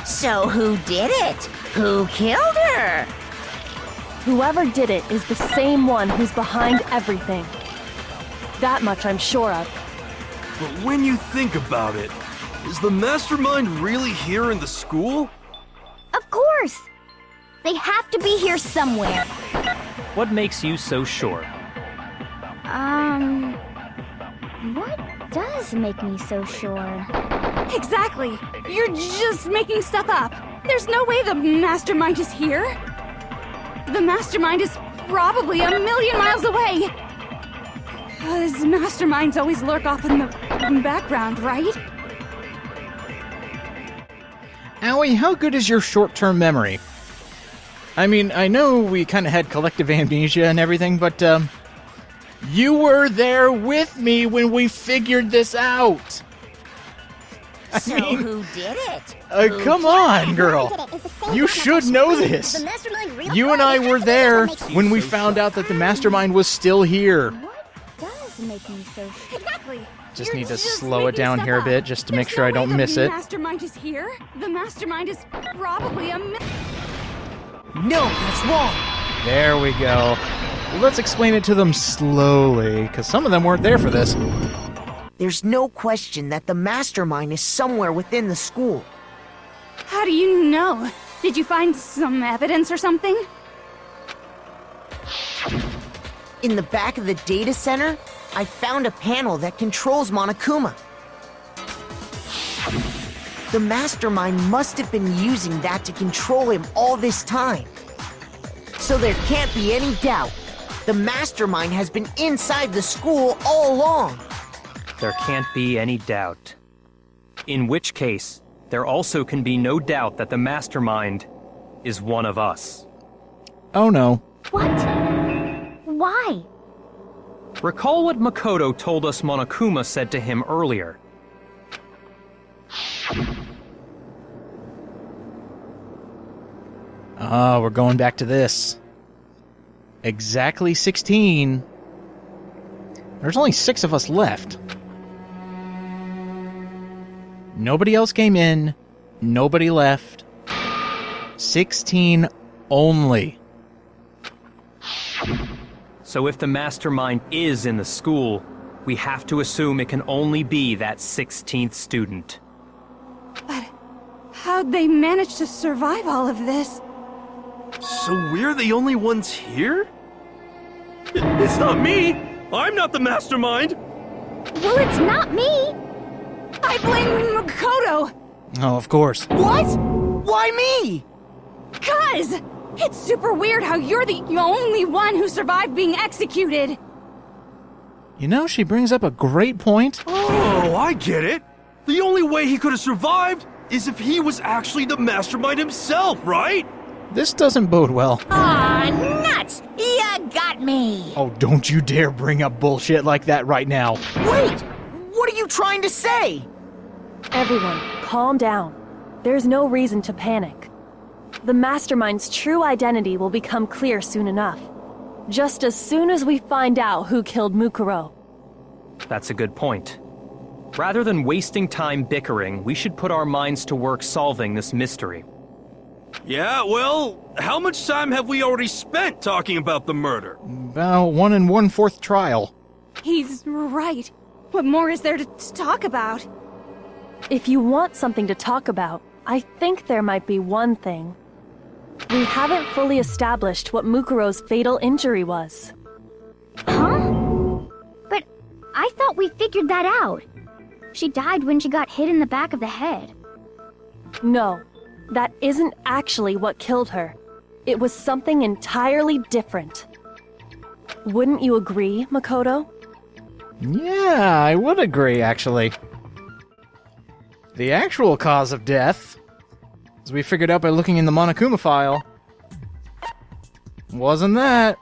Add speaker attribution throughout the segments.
Speaker 1: So who did it? Who killed her?
Speaker 2: Whoever did it is the same one who's behind everything. That much I'm sure of.
Speaker 3: But when you think about it, is the mastermind really here in the school?
Speaker 4: Of course! They have to be here somewhere.
Speaker 5: What makes you so sure?
Speaker 4: What does make me so sure?
Speaker 6: Exactly! You're just making stuff up. There's no way the mastermind is here. The mastermind is probably 1,000,000 miles away. 'Cause masterminds always lurk off in the background, right?
Speaker 7: Owie, how good is your short-term memory? I mean, I know we kind of had collective amnesia and everything, but, you were there with me when we figured this out!
Speaker 1: So who did it?
Speaker 7: Come on, girl! You should know this! You and I were there when we found out that the mastermind was still here.
Speaker 4: What does make me so sure?
Speaker 6: Exactly!
Speaker 7: Just
Speaker 6: You're
Speaker 7: need to
Speaker 6: just
Speaker 7: slow it
Speaker 6: making
Speaker 7: down
Speaker 6: stuff
Speaker 7: here a
Speaker 6: up.
Speaker 7: bit, just to make
Speaker 6: There's
Speaker 7: sure I
Speaker 6: no
Speaker 7: don't
Speaker 6: way
Speaker 7: miss
Speaker 6: the
Speaker 7: it.
Speaker 6: mastermind is here. The mastermind is probably
Speaker 1: No, that's wrong.
Speaker 7: There we go. Let's explain it to them slowly, because some of them weren't there for this.
Speaker 1: There's no question that the mastermind is somewhere within the school.
Speaker 6: How do you know? Did you find some evidence or something?
Speaker 1: In the back of the data center, I found a panel that controls Monokuma. The mastermind must have been using that to control him all this time. So there can't be any doubt. The mastermind has been inside the school all along.
Speaker 5: There can't be any doubt. In which case, there also can be no doubt that the mastermind is one of us.
Speaker 7: Oh no.
Speaker 4: What? Why?
Speaker 5: Recall what Makoto told us Monokuma said to him earlier.
Speaker 7: Ah, we're going back to this. Exactly 16. There's only 6 of us left. Nobody else came in. Nobody left. 16 only.
Speaker 5: So if the mastermind is in the school, we have to assume it can only be that 16th student.
Speaker 6: But how'd they manage to survive all of this?
Speaker 3: So we're the only ones here? It's not me! I'm not the mastermind!
Speaker 4: Well, it's not me!
Speaker 6: I blame Makoto!
Speaker 7: Oh, of course.
Speaker 1: What? Why me?
Speaker 6: 'Cause it's super weird how you're the only one who survived being executed.
Speaker 7: You know, she brings up a great point.
Speaker 3: Oh, I get it! The only way he could have survived is if he was actually the mastermind himself, right?
Speaker 7: This doesn't bode well.
Speaker 1: Aw, nuts! You got me!
Speaker 7: Oh, don't you dare bring up bullshit like that right now.
Speaker 1: Wait! What are you trying to say?
Speaker 2: Everyone, calm down. There's no reason to panic. The mastermind's true identity will become clear soon enough. Just as soon as we find out who killed Mukuro.
Speaker 5: That's a good point. Rather than wasting time bickering, we should put our minds to work solving this mystery.
Speaker 3: Yeah, well, how much time have we already spent talking about the murder?
Speaker 7: About 1 1/4 trial.
Speaker 6: He's right. What more is there to talk about?
Speaker 2: If you want something to talk about, I think there might be one thing. We haven't fully established what Mukuro's fatal injury was.
Speaker 4: Huh? But I thought we figured that out. She died when she got hit in the back of the head.
Speaker 2: No, that isn't actually what killed her. It was something entirely different. Wouldn't you agree, Makoto?
Speaker 7: Yeah, I would agree, actually. The actual cause of death, as we figured out by looking in the Monokuma file, wasn't that.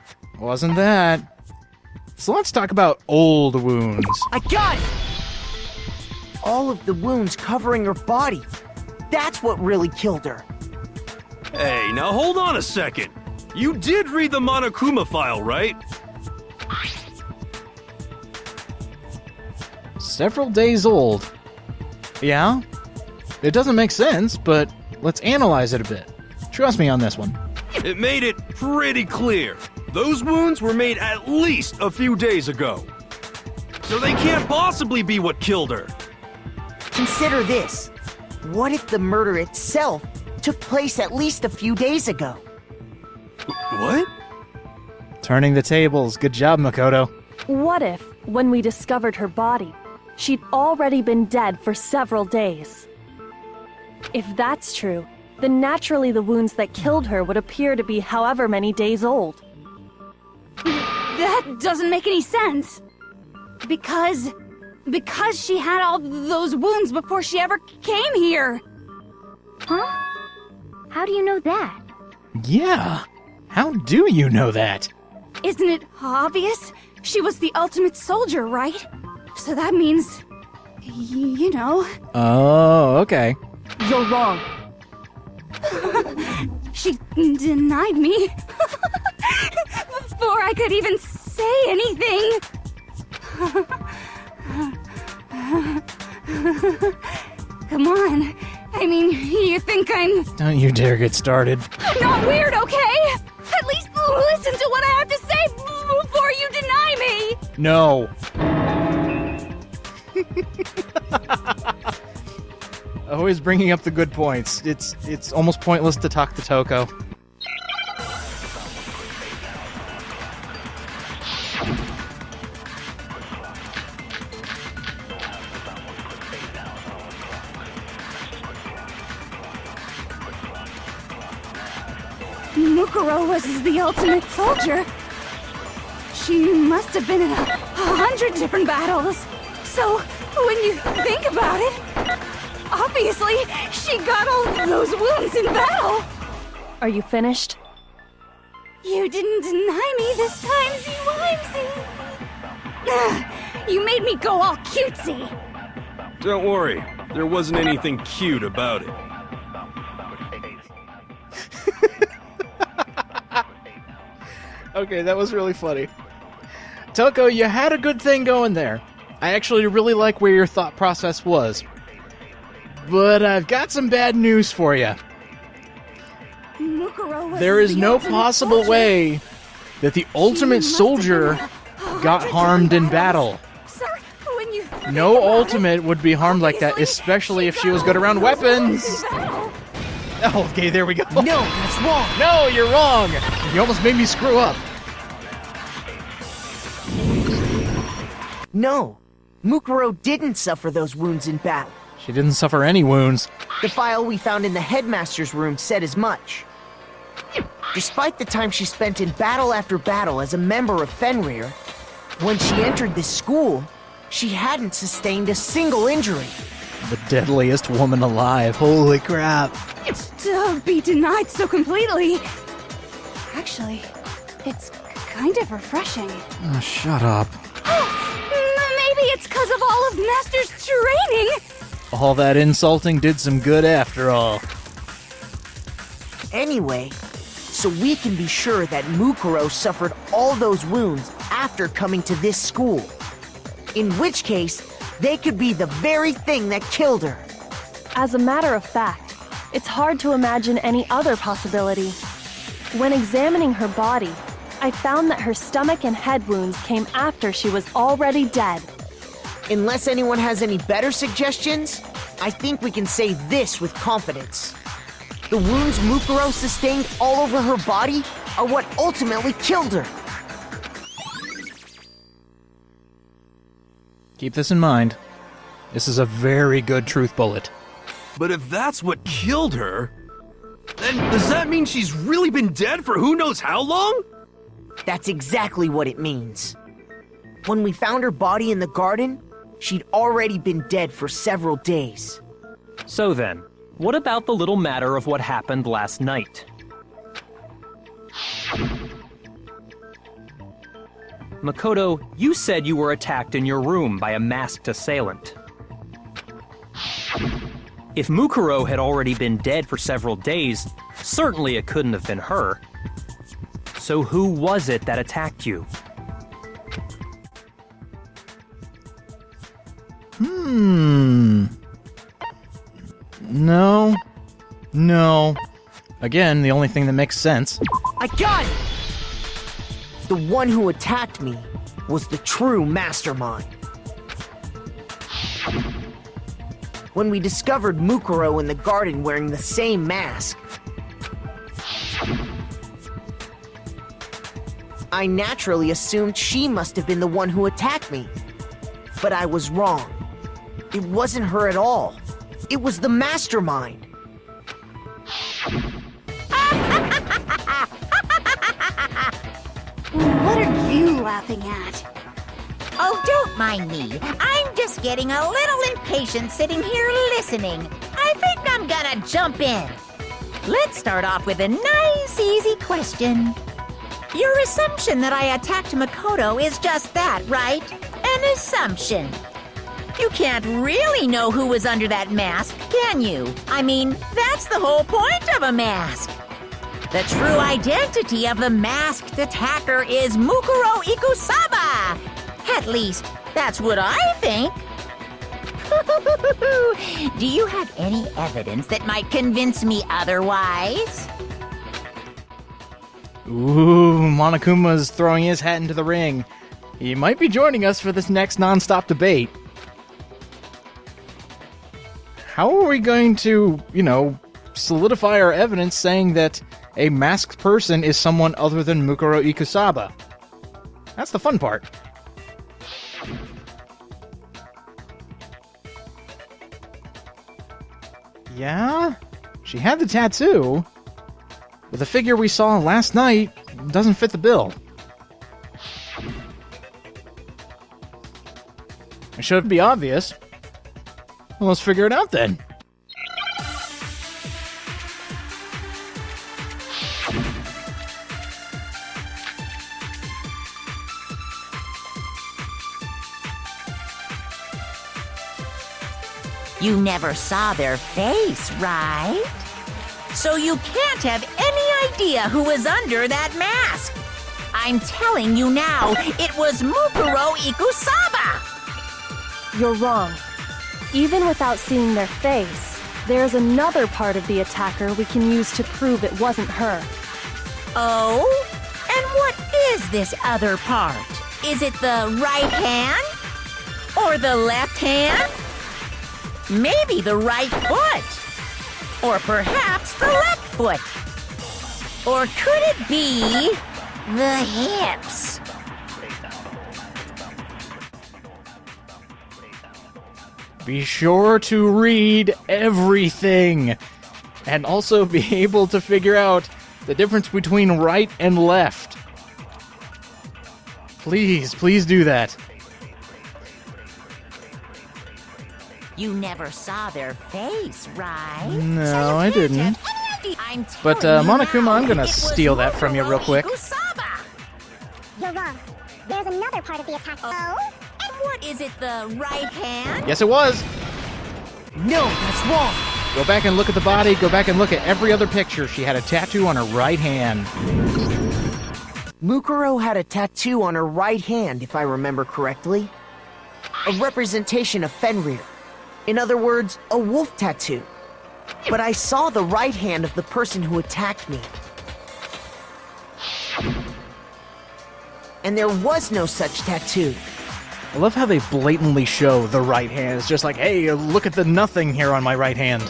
Speaker 7: So let's talk about old wounds.
Speaker 1: I got it! All of the wounds covering her body. That's what really killed her.
Speaker 3: Hey, now hold on a second. You did read the Monokuma file, right?
Speaker 7: Several days old. Yeah? It doesn't make sense, but let's analyze it a bit. Trust me on this one.
Speaker 3: It made it pretty clear. Those wounds were made at least a few days ago. So they can't possibly be what killed her.
Speaker 1: Consider this. What if the murder itself took place at least a few days ago?
Speaker 3: What?
Speaker 7: Turning the tables. Good job, Makoto.
Speaker 2: What if, when we discovered her body, she'd already been dead for several days? If that's true, then naturally the wounds that killed her would appear to be however many days old.
Speaker 6: That doesn't make any sense. Because she had all those wounds before she ever came here.
Speaker 4: Huh? How do you know that?
Speaker 7: Yeah. How do you know that?
Speaker 6: Isn't it obvious? She was the ultimate soldier, right? So that means, you know.
Speaker 7: Oh, okay.
Speaker 2: You're wrong.
Speaker 6: She denied me before I could even say anything. Come on. I mean, you think I'm
Speaker 7: Don't you dare get started.
Speaker 6: not weird, okay? At least listen to what I have to say before you deny me.
Speaker 7: No. Always bringing up the good points. It's almost pointless to talk to Toko.
Speaker 6: Mukuro was the ultimate soldier. She must have been in 100 different battles. So, when you think about it, obviously, she got all those wounds in battle.
Speaker 2: Are you finished?
Speaker 6: You didn't deny me this time, Z-Wimesy. You made me go all cutesy.
Speaker 3: Don't worry, there wasn't anything cute about it.
Speaker 7: Okay, that was really funny. Toko, you had a good thing going there. I actually really like where your thought process was. But I've got some bad news for you.
Speaker 6: Mukuro was
Speaker 7: There is
Speaker 6: the
Speaker 7: no
Speaker 6: ultimate
Speaker 7: possible
Speaker 6: soldier.
Speaker 7: way that the ultimate
Speaker 6: must have been
Speaker 7: soldier
Speaker 6: in
Speaker 7: got
Speaker 6: 100
Speaker 7: harmed in
Speaker 6: different
Speaker 7: battle.
Speaker 6: So, when you think
Speaker 7: No
Speaker 6: about
Speaker 7: ultimate
Speaker 6: it,
Speaker 7: would be harmed like that,
Speaker 6: obviously,
Speaker 7: especially if she was
Speaker 6: got
Speaker 7: good
Speaker 6: all
Speaker 7: around
Speaker 6: those wounds
Speaker 7: weapons.
Speaker 6: in battle.
Speaker 7: Oh, okay, there we go.
Speaker 1: No, that's wrong.
Speaker 7: No, you're wrong. You almost made me screw up.
Speaker 1: No. Mukuro didn't suffer those wounds in battle.
Speaker 7: She didn't suffer any wounds.
Speaker 1: The file we found in the headmaster's room said as much. Despite the time she spent in battle after battle as a member of Fenrir, when she entered this school, she hadn't sustained a single injury.
Speaker 7: The deadliest woman alive. Holy crap.
Speaker 6: To be denied so completely. Actually, it's kind of refreshing.
Speaker 7: Oh, shut up.
Speaker 6: Maybe it's because of all of Master's training.
Speaker 7: All that insulting did some good after all.
Speaker 1: Anyway, so we can be sure that Mukuro suffered all those wounds after coming to this school. In which case, they could be the very thing that killed her.
Speaker 2: As a matter of fact, it's hard to imagine any other possibility. When examining her body, I found that her stomach and head wounds came after she was already dead.
Speaker 1: Unless anyone has any better suggestions, I think we can say this with confidence. The wounds Mukuro sustained all over her body are what ultimately killed her.
Speaker 7: Keep this in mind. This is a very good truth bullet.
Speaker 3: But if that's what killed her, then does that mean she's really been dead for who knows how long?
Speaker 1: That's exactly what it means. When we found her body in the garden, she'd already been dead for several days.
Speaker 5: So then, what about the little matter of what happened last night? Makoto, you said you were attacked in your room by a masked assailant. If Mukuro had already been dead for several days, certainly it couldn't have been her. So who was it that attacked you?
Speaker 7: No. No. Again, the only thing that makes sense.
Speaker 1: I got it! The one who attacked me was the true mastermind. When we discovered Mukuro in the garden wearing the same mask, I naturally assumed she must have been the one who attacked me. But I was wrong. It wasn't her at all. It was the mastermind.
Speaker 6: What are you laughing at?
Speaker 8: Oh, don't mind me. I'm just getting a little impatient sitting here listening. I think I'm gonna jump in. Let's start off with a nice, easy question. Your assumption that I attacked Makoto is just that, right? An assumption. You can't really know who was under that mask, can you? I mean, that's the whole point of a mask. The true identity of the masked attacker is Mukuro Ikusaba. At least, that's what I think. Do you have any evidence that might convince me otherwise?
Speaker 7: Ooh, Monokuma's throwing his hat into the ring. He might be joining us for this next non-stop debate. How are we going to, solidify our evidence saying that a masked person is someone other than Mukuro Ikusaba? That's the fun part. Yeah? She had the tattoo, but the figure we saw last night doesn't fit the bill. It should be obvious. Well, let's figure it out then.
Speaker 8: You never saw their face, right? So you can't have any idea who was under that mask. I'm telling you now, it was Mukuro Ikusaba!
Speaker 2: You're wrong. Even without seeing their face, there's another part of the attacker we can use to prove it wasn't her.
Speaker 8: Oh? And what is this other part? Is it the right hand? Or the left hand? Maybe the right foot? Or perhaps the left foot? Or could it be the hips?
Speaker 7: Be sure to read everything, and also be able to figure out the difference between right and left. Please do that.
Speaker 8: You never saw their face, right?
Speaker 7: No, I didn't. But, Monokuma, I'm gonna steal that from you real quick.
Speaker 9: You're wrong. There's another part of the attack.
Speaker 8: Oh? And what is it, the right hand?
Speaker 7: Yes, it was.
Speaker 1: No, that's wrong.
Speaker 7: Go back and look at the body. Go back and look at every other picture. She had a tattoo on her right hand.
Speaker 1: Mukuro had a tattoo on her right hand, if I remember correctly. A representation of Fenrir. In other words, a wolf tattoo. But I saw the right hand of the person who attacked me. And there was no such tattoo.
Speaker 7: I love how they blatantly show the right hand. It's just like, hey, look at the nothing here on my right hand.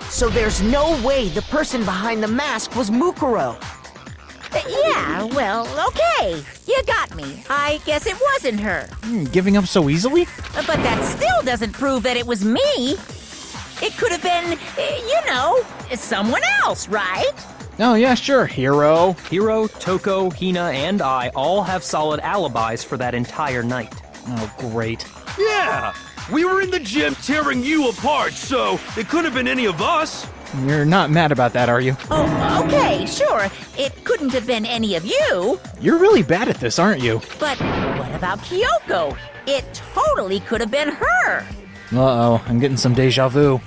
Speaker 1: So there's no way the person behind the mask was Mukuro.
Speaker 8: Yeah, well, okay. You got me. I guess it wasn't her.
Speaker 7: Giving up so easily?
Speaker 8: But that still doesn't prove that it was me. It could have been, someone else, right?
Speaker 7: Oh, yeah, sure, Hiro.
Speaker 5: Hiro, Toko, Hina, and I all have solid alibis for that entire night.
Speaker 7: Oh, great.
Speaker 3: Yeah! We were in the gym tearing you apart, so it could have been any of us.
Speaker 7: You're not mad about that, are you?
Speaker 8: Oh, okay, sure. It couldn't have been any of you.
Speaker 7: You're really bad at this, aren't you?
Speaker 8: But what about Kyoko? It totally could have been her.
Speaker 7: Uh-oh, I'm getting some deja vu.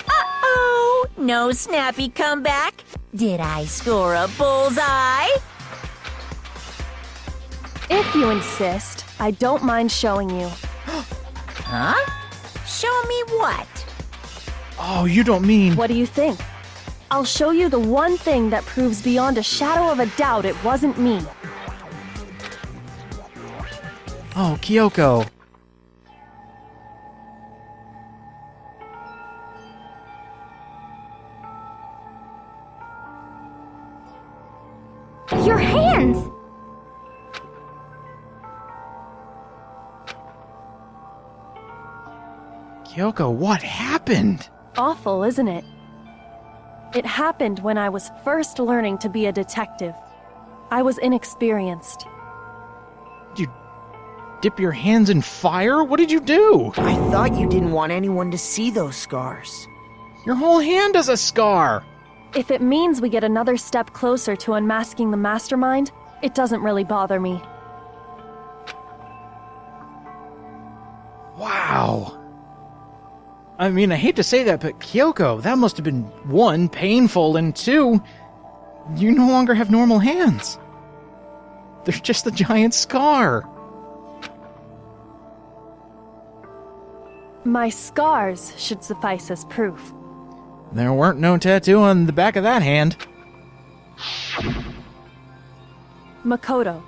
Speaker 8: Uh-oh, no snappy comeback. Did I score a bullseye?
Speaker 2: If you insist, I don't mind showing you.
Speaker 8: Huh? Show me what?
Speaker 7: Oh, you don't mean...
Speaker 2: What do you think? I'll show you the one thing that proves beyond a shadow of a doubt it wasn't me.
Speaker 7: Oh, Kyoko.
Speaker 4: Your hands!
Speaker 7: Kyoko, what happened?
Speaker 2: Awful, isn't it? It happened when I was first learning to be a detective. I was inexperienced.
Speaker 7: Did you dip your hands in fire? What did you do?
Speaker 1: I thought you didn't want anyone to see those scars.
Speaker 7: Your whole hand is a scar.
Speaker 2: If it means we get another step closer to unmasking the mastermind, it doesn't really bother me.
Speaker 7: Wow. I mean, I hate to say that, but Kyoko, that must have been, 1, painful, and 2, you no longer have normal hands. They're just a giant scar.
Speaker 2: My scars should suffice as proof.
Speaker 7: There weren't no tattoo on the back of that hand.
Speaker 2: Makoto,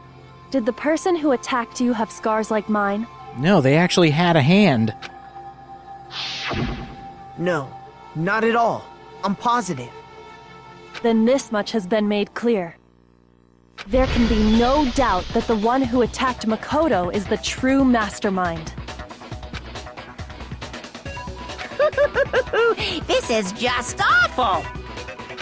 Speaker 2: did the person who attacked you have scars like mine?
Speaker 7: No, they actually had a hand.
Speaker 1: No, not at all. I'm positive.
Speaker 2: Then this much has been made clear. There can be no doubt that the one who attacked Makoto is the true mastermind.
Speaker 8: This is just awful!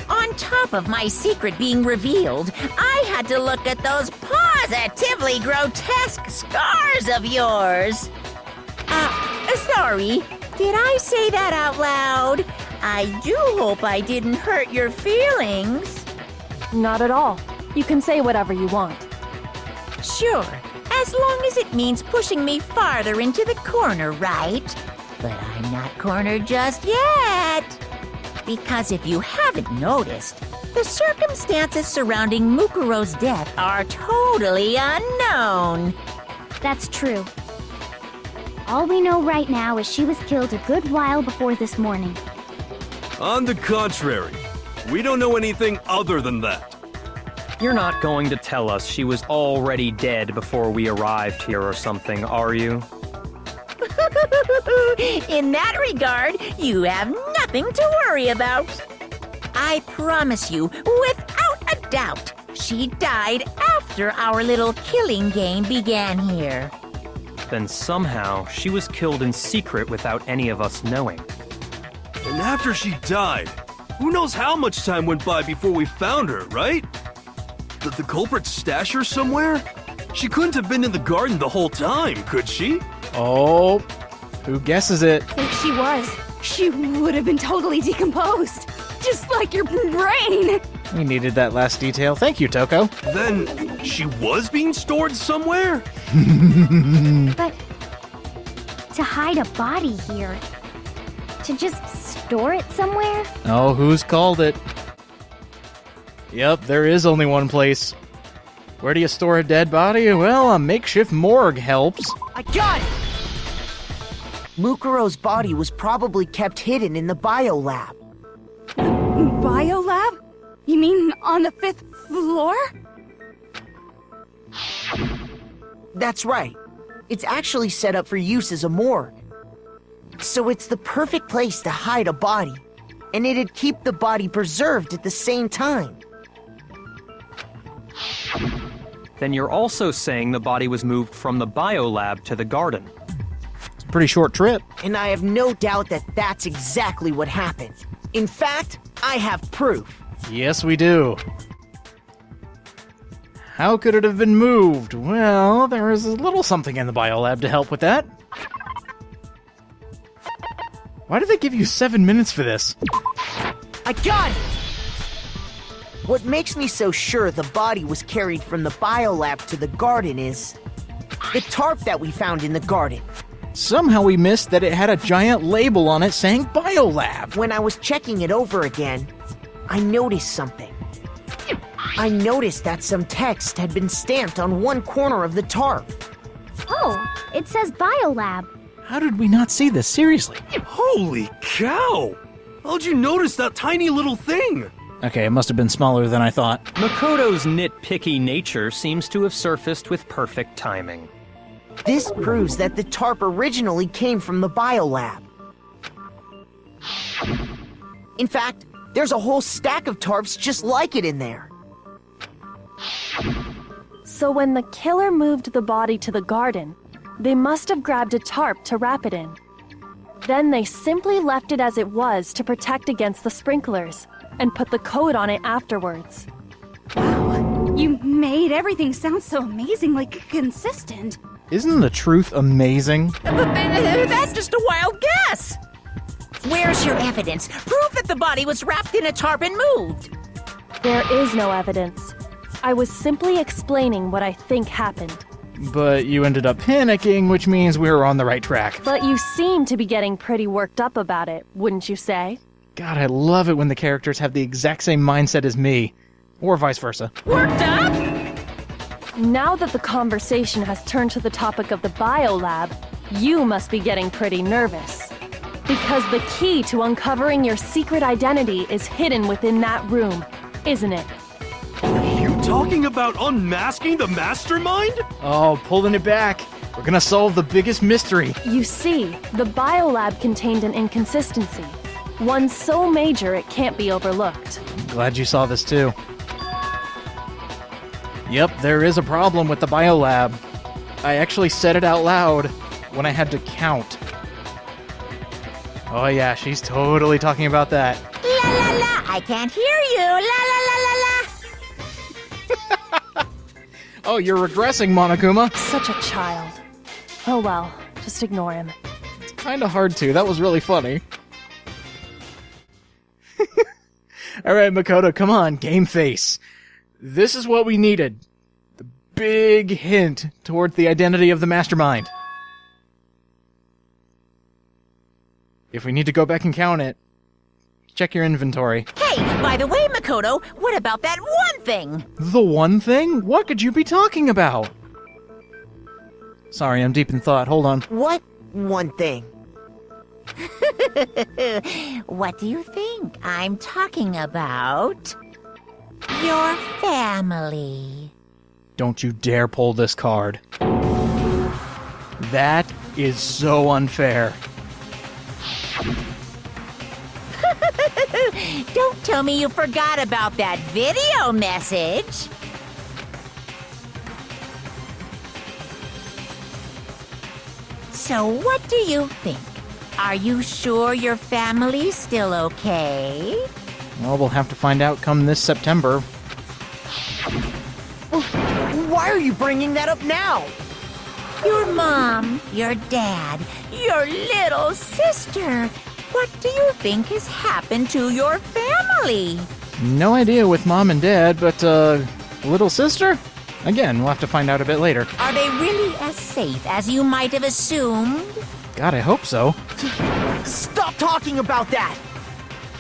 Speaker 8: On top of my secret being revealed, I had to look at those positively grotesque scars of yours. Sorry, did I say that out loud? I do hope I didn't hurt your feelings.
Speaker 2: Not at all. You can say whatever you want.
Speaker 8: Sure, as long as it means pushing me farther into the corner, right? But I'm not cornered just yet. Because if you haven't noticed, the circumstances surrounding Mukuro's death are totally unknown.
Speaker 4: That's true. All we know right now is she was killed a good while before this morning.
Speaker 3: On the contrary, we don't know anything other than that.
Speaker 5: You're not going to tell us she was already dead before we arrived here or something, are you?
Speaker 8: In that regard, you have nothing to worry about. I promise you, without a doubt, she died after our little killing game began here.
Speaker 5: Then somehow she was killed in secret without any of us knowing.
Speaker 3: And after she died, who knows how much time went by before we found her, right? Did the culprit stash her somewhere? She couldn't have been in the garden the whole time, could she?
Speaker 7: Oh, who guesses it?
Speaker 6: If she was, she would have been totally decomposed. Just like your brain.
Speaker 7: We needed that last detail. Thank you, Toko.
Speaker 3: Then she was being stored somewhere?
Speaker 4: But to hide a body here, to just store it somewhere?
Speaker 7: Oh, who's called it? Yep, there is only one place. Where do you store a dead body? Well, a makeshift morgue helps.
Speaker 1: I got it! Mukuro's body was probably kept hidden in the biolab.
Speaker 6: Biolab? You mean on the 5th floor?
Speaker 1: That's right. It's actually set up for use as a morgue. So it's the perfect place to hide a body, and it'd keep the body preserved at the same time.
Speaker 5: Then you're also saying the body was moved from the biolab to the garden.
Speaker 7: It's a pretty short trip.
Speaker 1: And I have no doubt that that's exactly what happened. In fact, I have proof.
Speaker 7: Yes, we do. How could it have been moved? Well, there is a little something in the biolab to help with that. Why did they give you 7 minutes for this?
Speaker 1: I got it! What makes me so sure the body was carried from the biolab to the garden is the tarp that we found in the garden.
Speaker 7: Somehow we missed that it had a giant label on it saying biolab.
Speaker 1: When I was checking it over again, I noticed something. I noticed that some text had been stamped on one corner of the tarp.
Speaker 4: Oh, it says biolab.
Speaker 7: How did we not see this? Seriously.
Speaker 3: Holy cow! How'd you notice that tiny little thing?
Speaker 7: Okay, it must have been smaller than I thought.
Speaker 5: Makoto's nitpicky nature seems to have surfaced with perfect timing.
Speaker 1: This proves that the tarp originally came from the biolab. In fact, there's a whole stack of tarps just like it in there.
Speaker 2: So when the killer moved the body to the garden, they must have grabbed a tarp to wrap it in. Then they simply left it as it was to protect against the sprinklers, and put the coat on it afterwards.
Speaker 6: Wow, you made everything sound so amazingly consistent.
Speaker 7: Isn't the truth amazing?
Speaker 8: That's just a wild guess. Where's your evidence? Prove that the body was wrapped in a tarp and moved.
Speaker 2: There is no evidence. I was simply explaining what I think happened.
Speaker 7: But you ended up panicking, which means we were on the right track.
Speaker 2: But you seem to be getting pretty worked up about it, wouldn't you say?
Speaker 7: God, I love it when the characters have the exact same mindset as me. Or vice versa.
Speaker 8: Worked up?
Speaker 2: Now that the conversation has turned to the topic of the biolab, you must be getting pretty nervous. Because the key to uncovering your secret identity is hidden within that room, isn't it?
Speaker 3: You talking about unmasking the mastermind?
Speaker 7: Oh, pulling it back. We're gonna solve the biggest mystery.
Speaker 2: You see, the biolab contained an inconsistency. One so major it can't be overlooked.
Speaker 7: Glad you saw this too. Yep, there is a problem with the biolab. I actually said it out loud when I had to count. Oh yeah, she's totally talking about that.
Speaker 8: La la la, I can't hear you. La la la la la.
Speaker 7: Oh, you're regressing, Monokuma.
Speaker 2: Such a child. Oh well, just ignore him.
Speaker 7: It's kind of hard to. That was really funny. All right, Makoto, come on, game face. This is what we needed. The big hint toward the identity of the mastermind. If we need to go back and count it, check your inventory.
Speaker 8: Hey, by the way, Makoto, what about that one thing?
Speaker 7: The one thing? What could you be talking about? Sorry, I'm deep in thought. Hold on.
Speaker 1: What one thing?
Speaker 8: What do you think I'm talking about? Your family.
Speaker 7: Don't you dare pull this card. That is so unfair.
Speaker 8: Don't tell me you forgot about that video message. So what do you think? Are you sure your family's still okay?
Speaker 7: Well, we'll have to find out come this September.
Speaker 1: Why are you bringing that up now?
Speaker 8: Your mom, your dad, your little sister. What do you think has happened to your family?
Speaker 7: No idea with mom and dad, but, little sister? Again, we'll have to find out a bit later.
Speaker 8: Are they really as safe as you might have assumed?
Speaker 7: God, I hope so.
Speaker 1: Stop talking about that!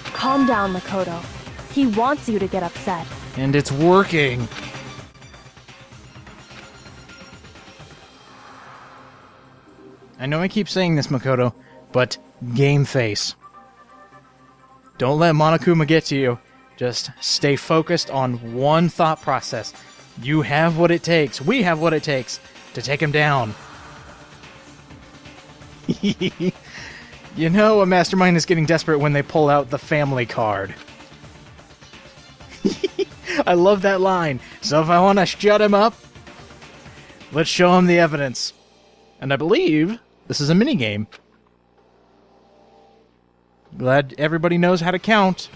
Speaker 2: Calm down, Makoto. He wants you to get upset.
Speaker 7: And it's working. I know I keep saying this, Makoto, but game face. Don't let Monokuma get to you. Just stay focused on one thought process. You have what it takes, we have what it takes to take him down. You know a mastermind is getting desperate when they pull out the family card. I love that line. So if I want to shut him up, let's show him the evidence. And I believe this is a minigame. Glad everybody knows how to count.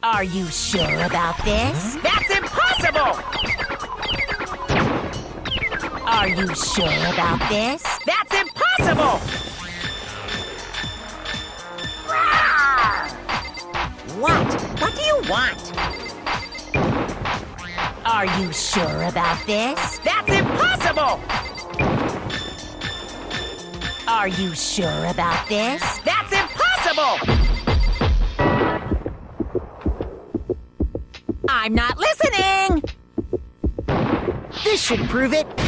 Speaker 8: Are you sure about this? That's impossible! Are you sure about this? That's impossible! What? What do you want? Are you sure about this? That's impossible! Are you sure about this? That's impossible! level! I'm not listening!
Speaker 1: This should prove it.